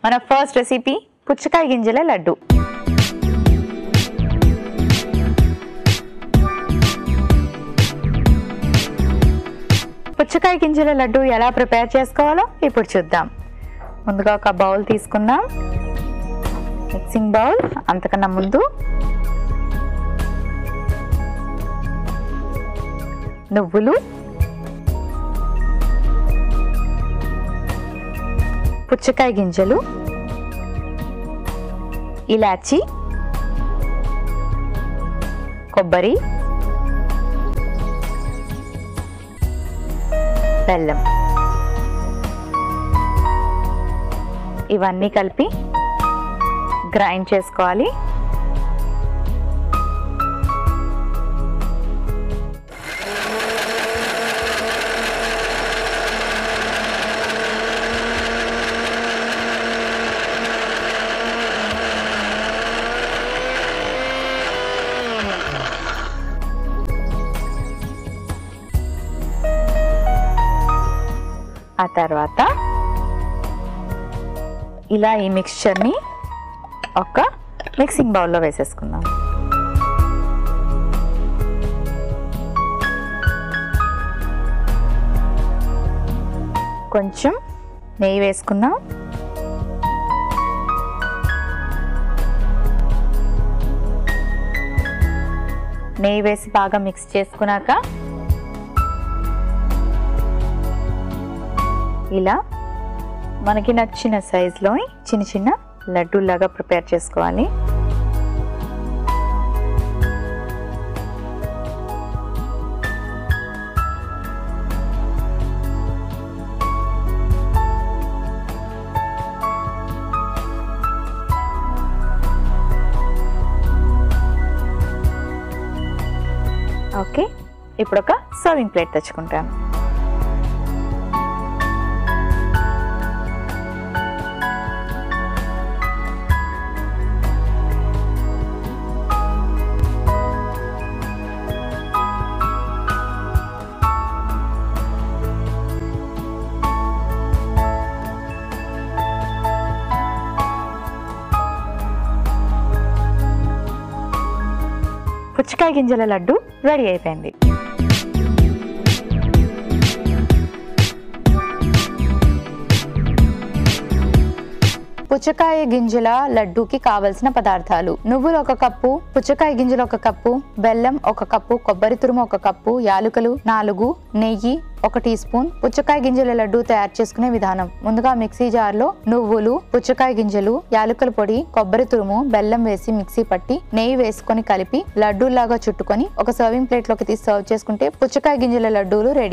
మన first recipe పుచ్చకాయ గింజల లడ్డు. పుచ్చకాయ గింజల లడ్డు ఎలా ప్రిపేర్ చేసుకోవాలో ఇప్పుడు చూద్దాం. ముందుగా ఒక బౌల్ తీసుకుందాం, మిక్సింగ్ బౌల్. అంతకన్నా ముందు నువ్వులు, పుచ్చకాయ గింజలు, ఇలాచి, కొబ్బరి, బెల్లం ఇవన్నీ కలిపి గ్రైండ్ చేసుకోవాలి. ఆ తర్వాత ఇలా ఈ మిక్స్చర్ని ఒక మిక్సింగ్ బౌల్లో వేసేసుకుందాం. కొంచెం నెయ్యి వేసుకుందాం. నెయ్యి వేసి బాగా మిక్స్ చేసుకున్నాక ఇలా మనకి నచ్చిన సైజులో చిన్న చిన్న లడ్డూలాగా ప్రిపేర్ చేసుకోవాలి. ఓకే, ఇప్పుడు ఒక సర్వింగ్ ప్లేట్ తెచ్చుకుంటాను. పుచ్చకాయ గింజల లడ్డు రెడీ అయిపోయింది. పుచ్చకాయ గింజల లడ్డూకి కావలసిన పదార్థాలు: నువ్వులు 1 కప్పు, పుచ్చకాయ గింజలు 1 కప్పు, బెల్లం 1 కప్పు, కొబ్బరి తురుము 1 కప్పు, యాలకులు 4, నెయ్యి 1 టీ స్పూన్. పుచ్చకాయ గింజల లడ్డు తయారు చేసుకునే విధానం: ముందుగా మిక్సీ జార్లో నువ్వులు, పుచ్చకాయ గింజలు, యాలకుల పొడి, కొబ్బరి తురుము, బెల్లం వేసి మిక్సీ పట్టి నెయ్యి వేసుకొని కలిపి లడ్డూలాగా చుట్టుకొని ఒక సర్వింగ్ ప్లేట్ లోకి తీసి సర్వ్ చేసుకుంటే పుచ్చకాయ గింజల లడ్డూలు రెడీ.